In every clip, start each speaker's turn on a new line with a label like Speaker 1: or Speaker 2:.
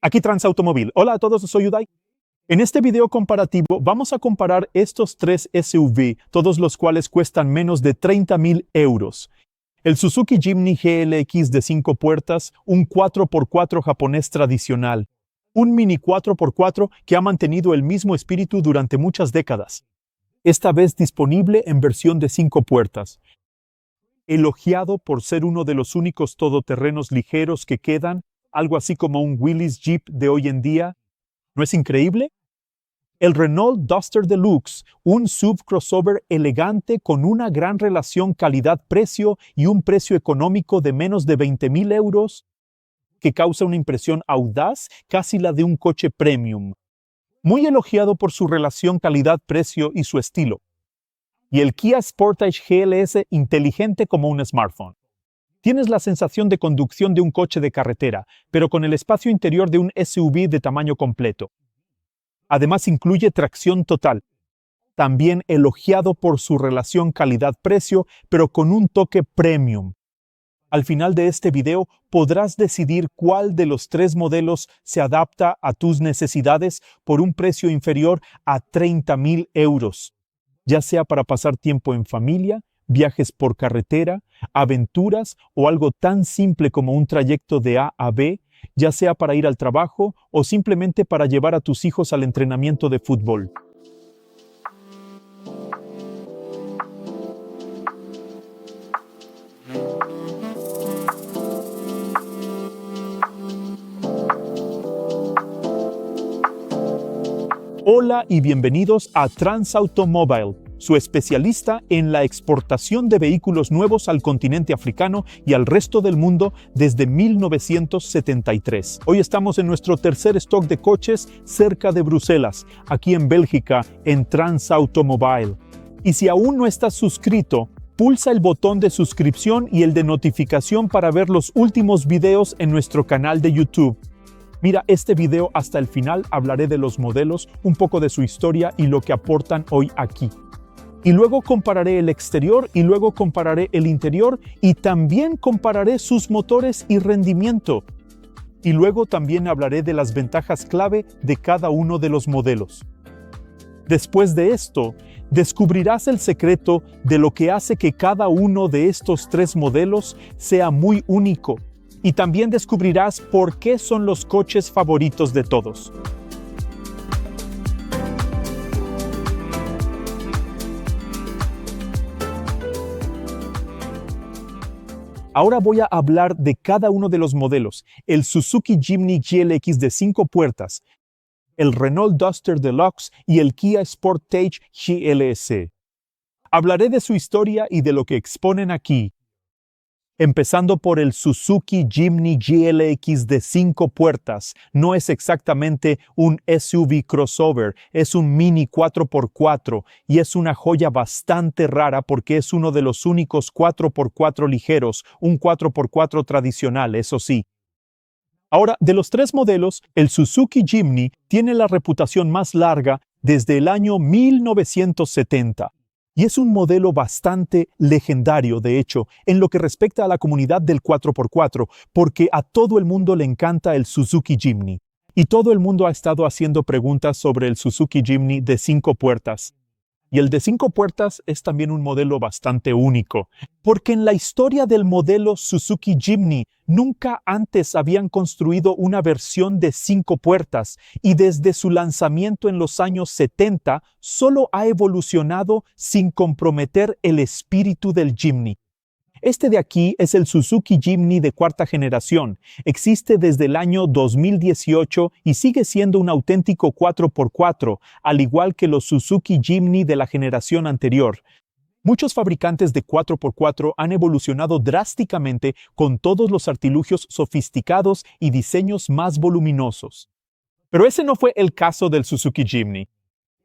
Speaker 1: Aquí Transautomóvil. Hola a todos, soy Uday. En este video comparativo vamos a comparar estos tres SUV, todos los cuales cuestan menos de 30.000 euros. El Suzuki Jimny GLX de 5 puertas, un 4x4 japonés tradicional, un Mini 4x4 que ha mantenido el mismo espíritu durante muchas décadas. Esta vez disponible en versión de 5 puertas. Elogiado por ser uno de los únicos todoterrenos ligeros que quedan, algo así como un Willys Jeep de hoy en día. ¿No es increíble? El Renault Duster Deluxe, un SUV crossover elegante con una gran relación calidad-precio y un precio económico de menos de 20.000 euros, que causa una impresión audaz, casi la de un coche premium. Muy elogiado por su relación calidad-precio y su estilo. Y el Kia Sportage GLS inteligente como un smartphone. Tienes la sensación de conducción de un coche de carretera, pero con el espacio interior de un SUV de tamaño completo. Además incluye tracción total. También elogiado por su relación calidad-precio, pero con un toque premium. Al final de este video podrás decidir cuál de los tres modelos se adapta a tus necesidades por un precio inferior a 30.000 euros, ya sea para pasar tiempo en familia, viajes por carretera, aventuras o algo tan simple como un trayecto de A a B, ya sea para ir al trabajo o simplemente para llevar a tus hijos al entrenamiento de fútbol. Hola y bienvenidos a Transautomóvil, su especialista en la exportación de vehículos nuevos al continente africano y al resto del mundo desde 1973. Hoy estamos en nuestro tercer stock de coches cerca de Bruselas, aquí en Bélgica, en Transautomóvil. Y si aún no estás suscrito, pulsa el botón de suscripción y el de notificación para ver los últimos videos en nuestro canal de YouTube. Mira este video hasta el final, hablaré de los modelos, un poco de su historia y lo que aportan hoy aquí. Y luego compararé el exterior y luego compararé el interior y también compararé sus motores y rendimiento. Y luego también hablaré de las ventajas clave de cada uno de los modelos. Después de esto, descubrirás el secreto de lo que hace que cada uno de estos tres modelos sea muy único. Y también descubrirás por qué son los coches favoritos de todos. Ahora voy a hablar de cada uno de los modelos: el Suzuki Jimny GLX de 5 puertas, el Renault Duster Deluxe y el Kia Sportage GLS. Hablaré de su historia y de lo que exponen aquí. Empezando por el Suzuki Jimny GLX de 5 puertas. No es exactamente un SUV crossover, es un Mini 4x4 y es una joya bastante rara porque es uno de los únicos 4x4 ligeros, un 4x4 tradicional, eso sí. Ahora, de los tres modelos, el Suzuki Jimny tiene la reputación más larga desde el año 1970. Y es un modelo bastante legendario, de hecho, en lo que respecta a la comunidad del 4x4, porque a todo el mundo le encanta el Suzuki Jimny. Y todo el mundo ha estado haciendo preguntas sobre el Suzuki Jimny de 5 puertas. Y el de 5 puertas es también un modelo bastante único, porque en la historia del modelo Suzuki Jimny nunca antes habían construido una versión de 5 puertas y desde su lanzamiento en los años 70 solo ha evolucionado sin comprometer el espíritu del Jimny. Este de aquí es el Suzuki Jimny de cuarta generación. Existe desde el año 2018 y sigue siendo un auténtico 4x4, al igual que los Suzuki Jimny de la generación anterior. Muchos fabricantes de 4x4 han evolucionado drásticamente con todos los artilugios sofisticados y diseños más voluminosos. Pero ese no fue el caso del Suzuki Jimny.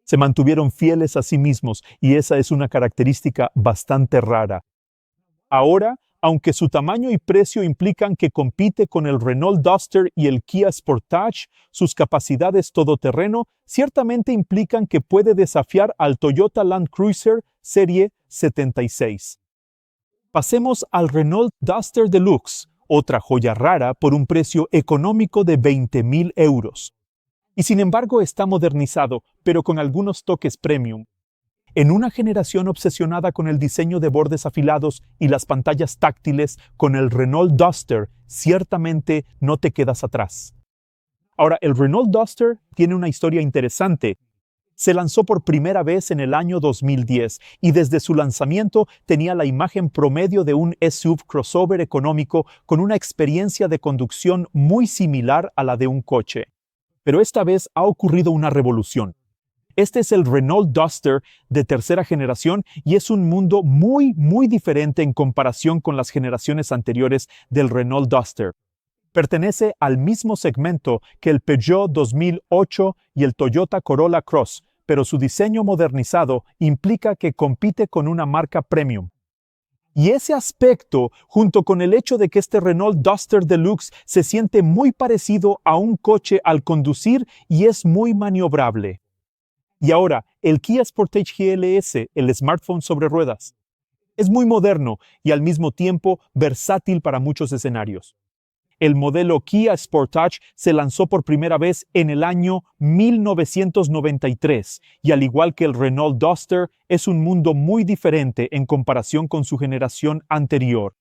Speaker 1: Se mantuvieron fieles a sí mismos y esa es una característica bastante rara. Ahora, aunque su tamaño y precio implican que compite con el Renault Duster y el Kia Sportage, sus capacidades todoterreno ciertamente implican que puede desafiar al Toyota Land Cruiser Serie 76. Pasemos al Renault Duster Deluxe, otra joya rara por un precio económico de 20.000 euros. Y sin embargo está modernizado, pero con algunos toques premium. En una generación obsesionada con el diseño de bordes afilados y las pantallas táctiles, con el Renault Duster, ciertamente no te quedas atrás. Ahora, el Renault Duster tiene una historia interesante. Se lanzó por primera vez en el año 2010 y desde su lanzamiento tenía la imagen promedio de un SUV crossover económico con una experiencia de conducción muy similar a la de un coche. Pero esta vez ha ocurrido una revolución. Este es el Renault Duster de tercera generación y es un mundo muy diferente en comparación con las generaciones anteriores del Renault Duster. Pertenece al mismo segmento que el Peugeot 2008 y el Toyota Corolla Cross, pero su diseño modernizado implica que compite con una marca premium. Y ese aspecto, junto con el hecho de que este Renault Duster Deluxe se siente muy parecido a un coche al conducir y es muy maniobrable. Y ahora, el Kia Sportage GLS, el smartphone sobre ruedas. Es muy moderno y al mismo tiempo versátil para muchos escenarios. El modelo Kia Sportage se lanzó por primera vez en el año 1993 y al igual que el Renault Duster, es un mundo muy diferente en comparación con su generación anterior.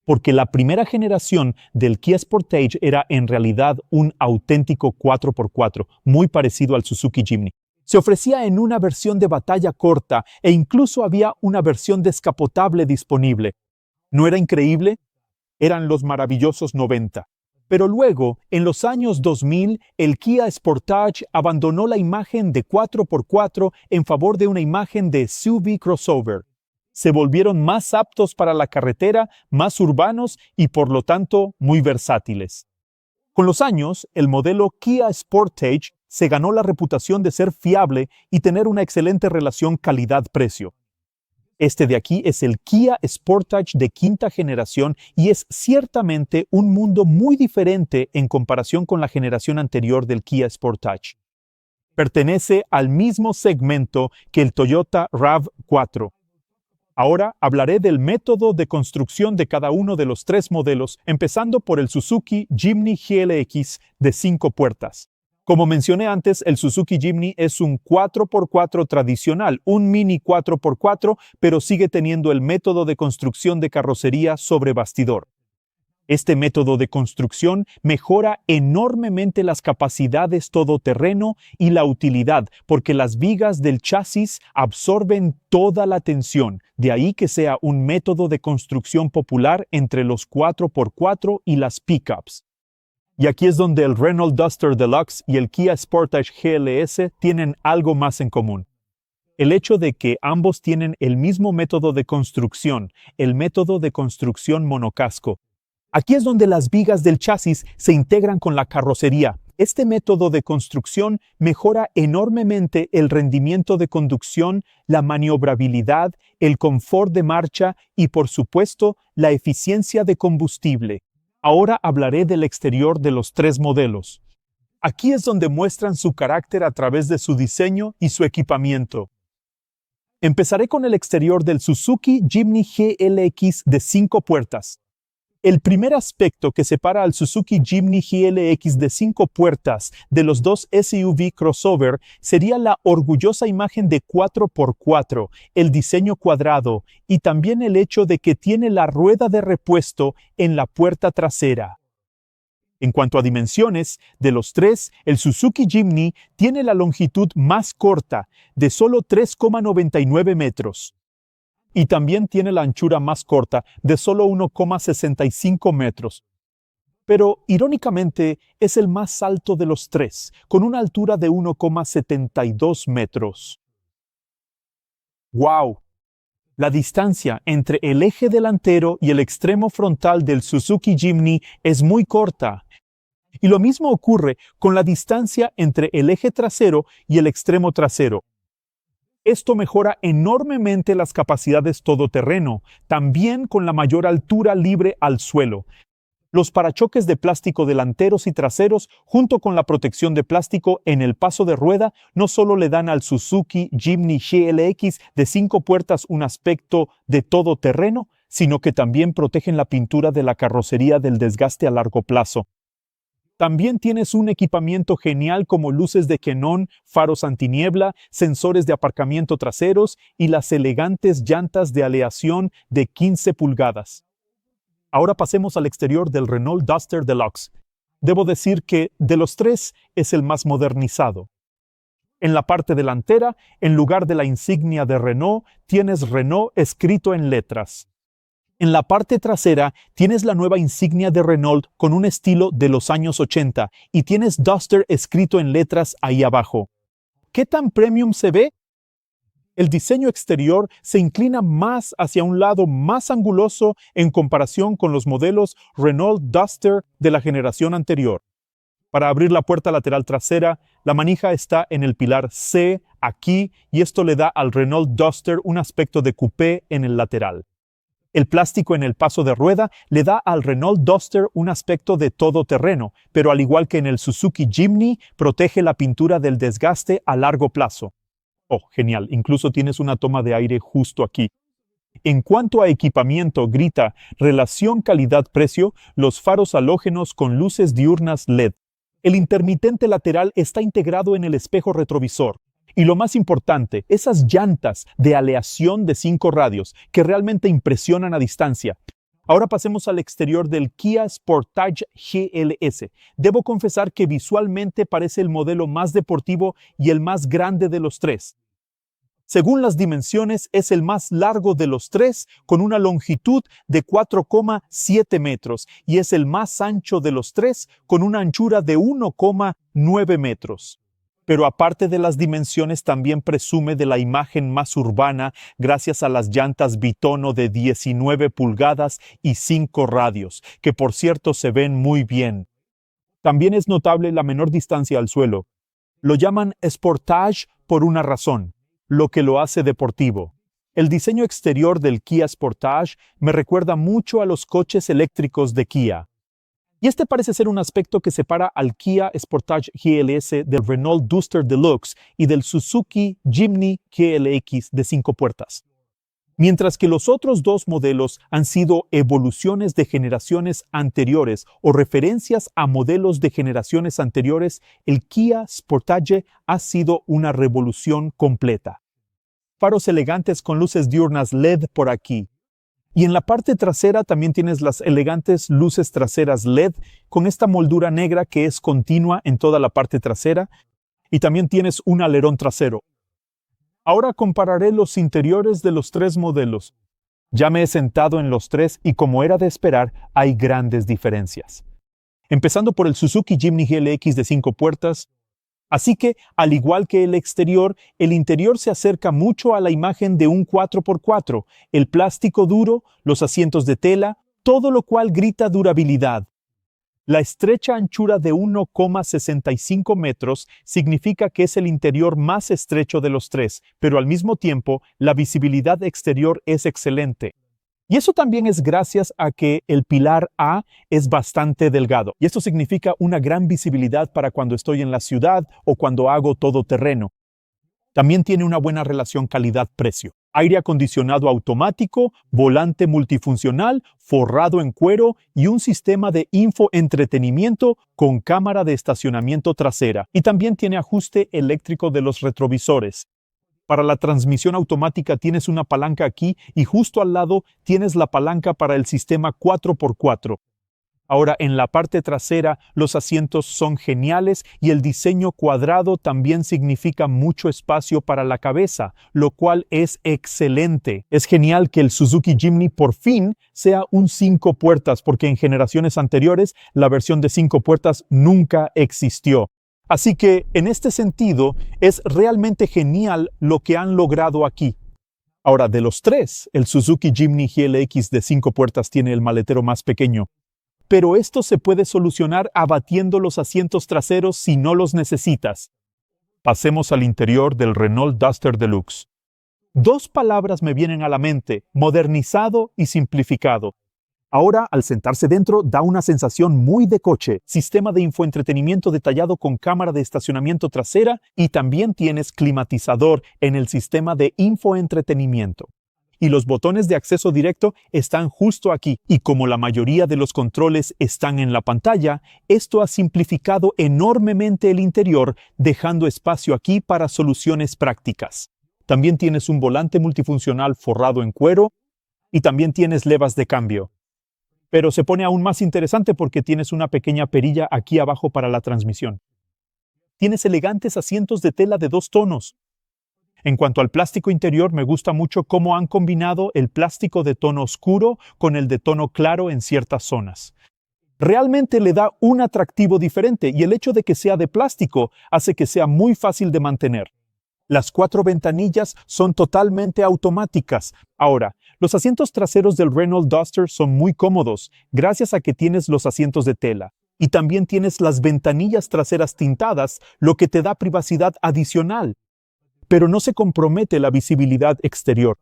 Speaker 1: Porque la primera generación del Kia Sportage era en realidad un auténtico 4x4, muy parecido al Suzuki Jimny. Se ofrecía en una versión de batalla corta e incluso había una versión descapotable disponible. ¿No era increíble? Eran los maravillosos 90. Pero luego, en los años 2000, el Kia Sportage abandonó la imagen de 4x4 en favor de una imagen de SUV crossover. Se volvieron más aptos para la carretera, más urbanos y por lo tanto muy versátiles. Con los años, el modelo Kia Sportage se ganó la reputación de ser fiable y tener una excelente relación calidad-precio. Este de aquí es el Kia Sportage de quinta generación y es ciertamente un mundo muy diferente en comparación con la generación anterior del Kia Sportage. Pertenece al mismo segmento que el Toyota RAV4. Ahora hablaré del método de construcción de cada uno de los tres modelos, empezando por el Suzuki Jimny GLX de 5 puertas. Como mencioné antes, el Suzuki Jimny es un 4x4 tradicional, un mini 4x4, pero sigue teniendo el método de construcción de carrocería sobre bastidor. Este método de construcción mejora enormemente las capacidades todoterreno y la utilidad, porque las vigas del chasis absorben toda la tensión, de ahí que sea un método de construcción popular entre los 4x4 y las pickups. Y aquí es donde el Renault Duster Deluxe y el Kia Sportage GLS tienen algo más en común. El hecho de que ambos tienen el mismo método de construcción, el método de construcción monocasco. Aquí es donde las vigas del chasis se integran con la carrocería. Este método de construcción mejora enormemente el rendimiento de conducción, la maniobrabilidad, el confort de marcha y, por supuesto, la eficiencia de combustible. Ahora hablaré del exterior de los tres modelos. Aquí es donde muestran su carácter a través de su diseño y su equipamiento. Empezaré con el exterior del Suzuki Jimny GLX de 5 puertas. El primer aspecto que separa al Suzuki Jimny GLX de 5 puertas de los dos SUV crossover sería la orgullosa imagen de 4x4, el diseño cuadrado y también el hecho de que tiene la rueda de repuesto en la puerta trasera. En cuanto a dimensiones, de los tres, el Suzuki Jimny tiene la longitud más corta, de solo 3,99 metros. Y también tiene la anchura más corta, de solo 1,65 metros. Pero, irónicamente, es el más alto de los tres, con una altura de 1,72 metros. ¡Wow! La distancia entre el eje delantero y el extremo frontal del Suzuki Jimny es muy corta. Y lo mismo ocurre con la distancia entre el eje trasero y el extremo trasero. Esto mejora enormemente las capacidades todoterreno, también con la mayor altura libre al suelo. Los parachoques de plástico delanteros y traseros, junto con la protección de plástico en el paso de rueda, no solo le dan al Suzuki Jimny GLX de 5 puertas un aspecto de todoterreno, sino que también protegen la pintura de la carrocería del desgaste a largo plazo. También tienes un equipamiento genial como luces de xenón, faros antiniebla, sensores de aparcamiento traseros y las elegantes llantas de aleación de 15 pulgadas. Ahora pasemos al exterior del Renault Duster Deluxe. Debo decir que de los tres es el más modernizado. En la parte delantera, en lugar de la insignia de Renault, tienes Renault escrito en letras. En la parte trasera tienes la nueva insignia de Renault con un estilo de los años 80 y tienes Duster escrito en letras ahí abajo. ¿Qué tan premium se ve? El diseño exterior se inclina más hacia un lado más anguloso en comparación con los modelos Renault Duster de la generación anterior. Para abrir la puerta lateral trasera, la manija está en el pilar C aquí y esto le da al Renault Duster un aspecto de coupé en el lateral. El plástico en el paso de rueda le da al Renault Duster un aspecto de todoterreno, pero al igual que en el Suzuki Jimny, protege la pintura del desgaste a largo plazo. Oh, genial, incluso tienes una toma de aire justo aquí. En cuanto a equipamiento, grita relación calidad-precio, los faros halógenos con luces diurnas LED. El intermitente lateral está integrado en el espejo retrovisor. Y lo más importante, esas llantas de aleación de 5 radios que realmente impresionan a distancia. Ahora pasemos al exterior del Kia Sportage GLS. Debo confesar que visualmente parece el modelo más deportivo y el más grande de los tres. Según las dimensiones, es el más largo de los tres, con una longitud de 4,7 metros, y es el más ancho de los tres, con una anchura de 1,9 metros. Pero aparte de las dimensiones, también presume de la imagen más urbana gracias a las llantas bitono de 19 pulgadas y 5 radios, que por cierto se ven muy bien. También es notable la menor distancia al suelo. Lo llaman Sportage por una razón, lo que lo hace deportivo. El diseño exterior del Kia Sportage me recuerda mucho a los coches eléctricos de Kia. Y este parece ser un aspecto que separa al Kia Sportage GLS del Renault Duster Deluxe y del Suzuki Jimny GLX de 5 puertas. Mientras que los otros dos modelos han sido evoluciones de generaciones anteriores o referencias a modelos de generaciones anteriores, el Kia Sportage ha sido una revolución completa. Faros elegantes con luces diurnas LED por aquí. Y en la parte trasera también tienes las elegantes luces traseras LED con esta moldura negra que es continua en toda la parte trasera y también tienes un alerón trasero. Ahora compararé los interiores de los tres modelos. Ya me he sentado en los tres y como era de esperar, hay grandes diferencias. Empezando por el Suzuki Jimny GLX de 5 puertas. Así que, al igual que el exterior, el interior se acerca mucho a la imagen de un 4x4, el plástico duro, los asientos de tela, todo lo cual grita durabilidad. La estrecha anchura de 1,65 metros significa que es el interior más estrecho de los tres, pero al mismo tiempo, la visibilidad exterior es excelente. Y eso también es gracias a que el pilar A es bastante delgado. Y esto significa una gran visibilidad para cuando estoy en la ciudad o cuando hago todoterreno. También tiene una buena relación calidad-precio. Aire acondicionado automático, volante multifuncional, forrado en cuero y un sistema de infoentretenimiento con cámara de estacionamiento trasera. Y también tiene ajuste eléctrico de los retrovisores. Para la transmisión automática tienes una palanca aquí y justo al lado tienes la palanca para el sistema 4x4. Ahora, en la parte trasera los asientos son geniales y el diseño cuadrado también significa mucho espacio para la cabeza, lo cual es excelente. Es genial que el Suzuki Jimny por fin sea un 5 puertas porque en generaciones anteriores la versión de 5 puertas nunca existió. Así que, en este sentido, es realmente genial lo que han logrado aquí. Ahora, de los tres, el Suzuki Jimny GLX de 5 puertas tiene el maletero más pequeño. Pero esto se puede solucionar abatiendo los asientos traseros si no los necesitas. Pasemos al interior del Renault Duster Deluxe. 2 palabras me vienen a la mente: modernizado y simplificado. Ahora, al sentarse dentro, da una sensación muy de coche. Sistema de infoentretenimiento detallado con cámara de estacionamiento trasera y también tienes climatizador en el sistema de infoentretenimiento. y los botones de acceso directo están justo aquí. Y como la mayoría de los controles están en la pantalla, esto ha simplificado enormemente el interior, dejando espacio aquí para soluciones prácticas. También tienes un volante multifuncional forrado en cuero y también tienes levas de cambio. Pero se pone aún más interesante porque tienes una pequeña perilla aquí abajo para la transmisión. Tienes elegantes asientos de tela de 2 tonos. En cuanto al plástico interior, me gusta mucho cómo han combinado el plástico de tono oscuro con el de tono claro en ciertas zonas. Realmente le da un atractivo diferente y el hecho de que sea de plástico hace que sea muy fácil de mantener. Las 4 ventanillas son totalmente automáticas. Ahora, los asientos traseros del Renault Duster son muy cómodos, gracias a que tienes los asientos de tela. Y también tienes las ventanillas traseras tintadas, lo que te da privacidad adicional. Pero no se compromete la visibilidad exterior.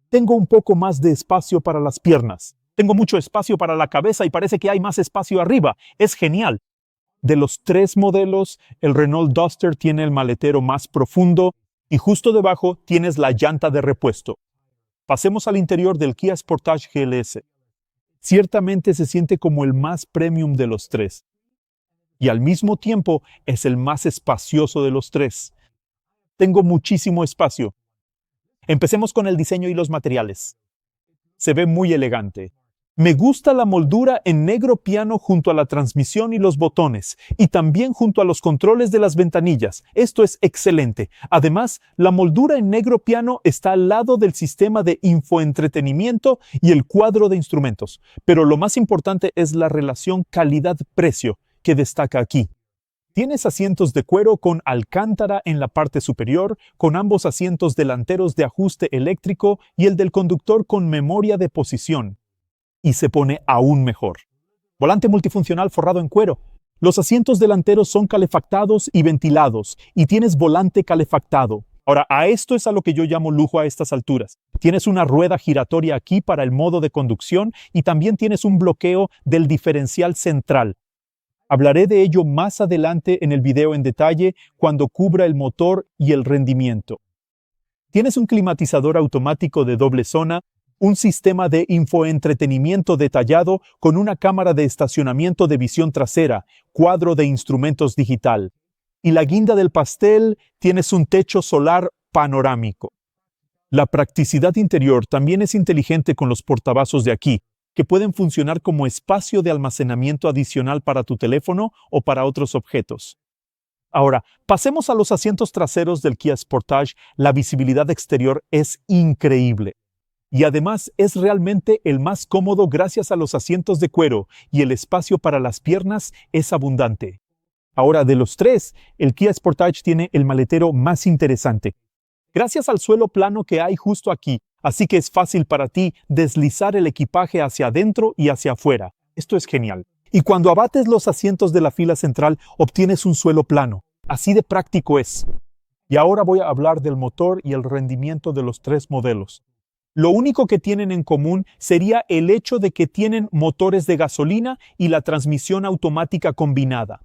Speaker 1: Tengo un poco más de espacio para las piernas. Tengo mucho espacio para la cabeza y parece que hay más espacio arriba. Es genial. De los 3 modelos, el Renault Duster tiene el maletero más profundo y justo debajo tienes la llanta de repuesto. Pasemos al interior del Kia Sportage GLS. Ciertamente se siente como el más premium de los 3. Y al mismo tiempo es el más espacioso de los 3. Tengo muchísimo espacio. Empecemos con el diseño y los materiales. Se ve muy elegante. Me gusta la moldura en negro piano junto a la transmisión y los botones, y también junto a los controles de las ventanillas. Esto es excelente. Además, la moldura en negro piano está al lado del sistema de infoentretenimiento y el cuadro de instrumentos. Pero lo más importante es la relación calidad-precio que destaca aquí. Tienes asientos de cuero con alcántara en la parte superior, con ambos asientos delanteros de ajuste eléctrico y el del conductor con memoria de posición. Y se pone aún mejor. Volante multifuncional forrado en cuero. Los asientos delanteros son calefactados y ventilados, y tienes volante calefactado. Ahora, a esto es a lo que yo llamo lujo a estas alturas. Tienes una rueda giratoria aquí para el modo de conducción y también tienes un bloqueo del diferencial central. Hablaré de ello más adelante en el video en detalle cuando cubra el motor y el rendimiento. Tienes un climatizador automático de doble zona, un sistema de infoentretenimiento detallado con una cámara de estacionamiento de visión trasera, cuadro de instrumentos digital. Y la guinda del pastel, tienes un techo solar panorámico. La practicidad interior también es inteligente con los portavasos de aquí, que pueden funcionar como espacio de almacenamiento adicional para tu teléfono o para otros objetos. Ahora, pasemos a los asientos traseros del Kia Sportage. La visibilidad exterior es increíble. Y además es realmente el más cómodo gracias a los asientos de cuero y el espacio para las piernas es abundante. Ahora, de los 3, el Kia Sportage tiene el maletero más interesante. Gracias al suelo plano que hay justo aquí, así que es fácil para ti deslizar el equipaje hacia adentro y hacia afuera. Esto es genial. Y cuando abates los asientos de la fila central, obtienes un suelo plano. Así de práctico es. Y ahora voy a hablar del motor y el rendimiento de los 3 modelos. Lo único que tienen en común sería el hecho de que tienen motores de gasolina y la transmisión automática combinada.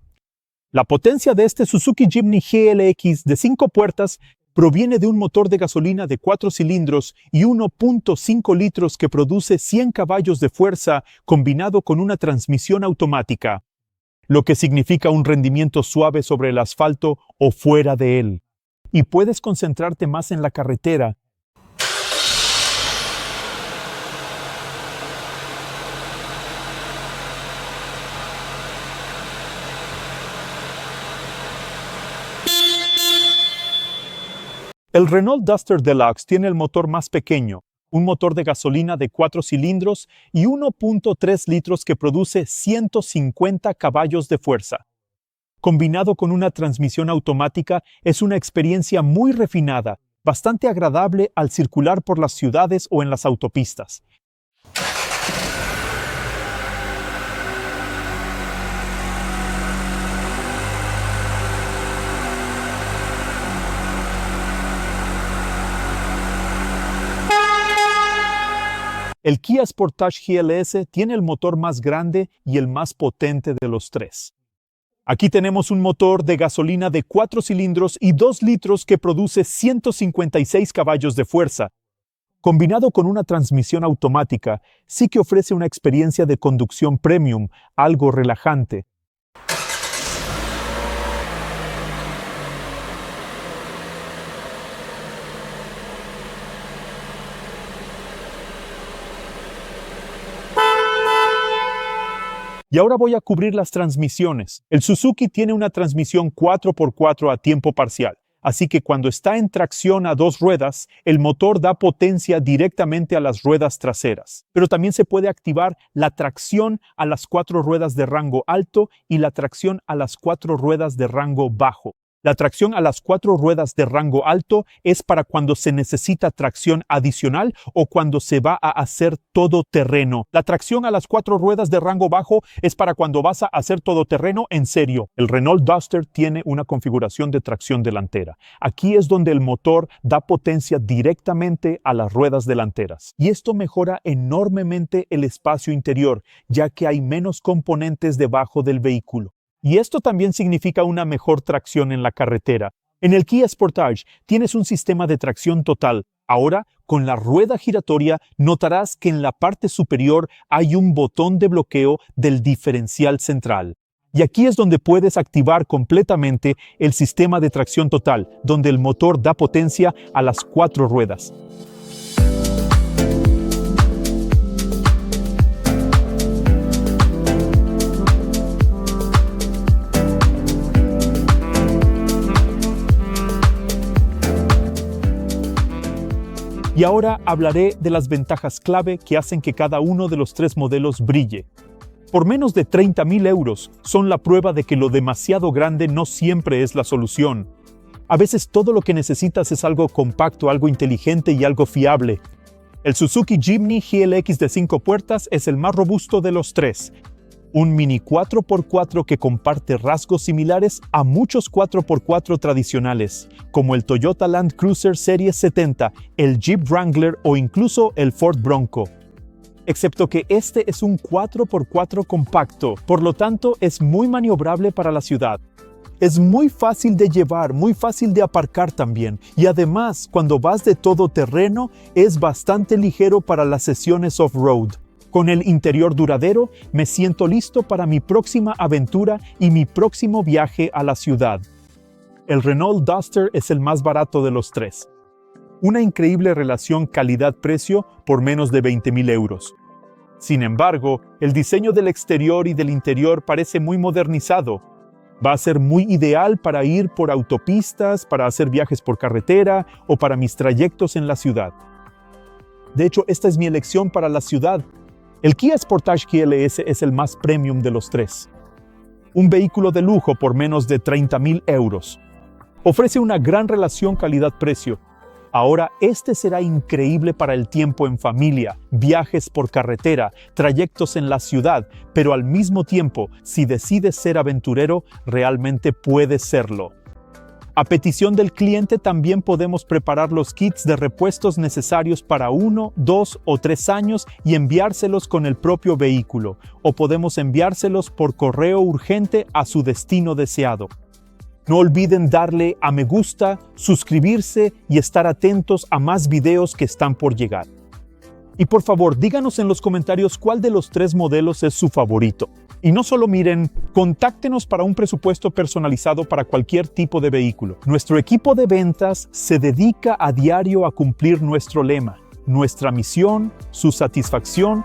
Speaker 1: La potencia de este Suzuki Jimny GLX de 5 puertas proviene de un motor de gasolina de 4 cilindros y 1.5 litros que produce 100 caballos de fuerza combinado con una transmisión automática, lo que significa un rendimiento suave sobre el asfalto o fuera de él. Y puedes concentrarte más en la carretera. El Renault Duster Deluxe tiene el motor más pequeño, un motor de gasolina de 4 cilindros y 1.3 litros que produce 150 caballos de fuerza. Combinado con una transmisión automática, es una experiencia muy refinada, bastante agradable al circular por las ciudades o en las autopistas. El Kia Sportage GLS tiene el motor más grande y el más potente de los 3. Aquí tenemos un motor de gasolina de 4 cilindros y 2 litros que produce 156 caballos de fuerza. Combinado con una transmisión automática, sí que ofrece una experiencia de conducción premium, algo relajante. Y ahora voy a cubrir las transmisiones. El Suzuki tiene una transmisión 4x4 a tiempo parcial, así que cuando está en tracción a dos ruedas, el motor da potencia directamente a las ruedas traseras. Pero también se puede activar la tracción a las 4 ruedas de rango alto y la tracción a las 4 ruedas de rango bajo. La tracción a las 4 ruedas de rango alto es para cuando se necesita tracción adicional o cuando se va a hacer todoterreno. La tracción a las 4 ruedas de rango bajo es para cuando vas a hacer todoterreno en serio. El Renault Duster tiene una configuración de tracción delantera. Aquí es donde el motor da potencia directamente a las ruedas delanteras. Y esto mejora enormemente el espacio interior, ya que hay menos componentes debajo del vehículo. Y esto también significa una mejor tracción en la carretera. En el Kia Sportage tienes un sistema de tracción total. Ahora, con la rueda giratoria, notarás que en la parte superior hay un botón de bloqueo del diferencial central. Y aquí es donde puedes activar completamente el sistema de tracción total, donde el motor da potencia a las 4 ruedas. Y ahora hablaré de las ventajas clave que hacen que cada uno de los 3 modelos brille. Por menos de 30.000 euros son la prueba de que lo demasiado grande no siempre es la solución. A veces todo lo que necesitas es algo compacto, algo inteligente y algo fiable. El Suzuki Jimny GLX de 5 puertas es el más robusto de los 3. Un mini 4x4 que comparte rasgos similares a muchos 4x4 tradicionales, como el Toyota Land Cruiser Series 70, el Jeep Wrangler o incluso el Ford Bronco. Excepto que este es un 4x4 compacto, por lo tanto es muy maniobrable para la ciudad. Es muy fácil de llevar, muy fácil de aparcar también, y además cuando vas de todoterreno es bastante ligero para las sesiones off-road. Con el interior duradero, me siento listo para mi próxima aventura y mi próximo viaje a la ciudad. El Renault Duster es el más barato de los 3. Una increíble relación calidad-precio por menos de 20.000 euros. Sin embargo, el diseño del exterior y del interior parece muy modernizado. Va a ser muy ideal para ir por autopistas, para hacer viajes por carretera o para mis trayectos en la ciudad. De hecho, esta es mi elección para la ciudad. El Kia Sportage GLS es el más premium de los 3. Un vehículo de lujo por menos de 30.000 euros. Ofrece una gran relación calidad-precio. Ahora, este será increíble para el tiempo en familia, viajes por carretera, trayectos en la ciudad, pero al mismo tiempo, si decides ser aventurero, realmente puedes serlo. A petición del cliente también podemos preparar los kits de repuestos necesarios para 1, 2 o 3 años y enviárselos con el propio vehículo, o podemos enviárselos por correo urgente a su destino deseado. No olviden darle a me gusta, suscribirse y estar atentos a más videos que están por llegar. Y por favor, díganos en los comentarios cuál de los 3 modelos es su favorito. Y no solo miren, contáctenos para un presupuesto personalizado para cualquier tipo de vehículo. Nuestro equipo de ventas se dedica a diario a cumplir nuestro lema, nuestra misión, su satisfacción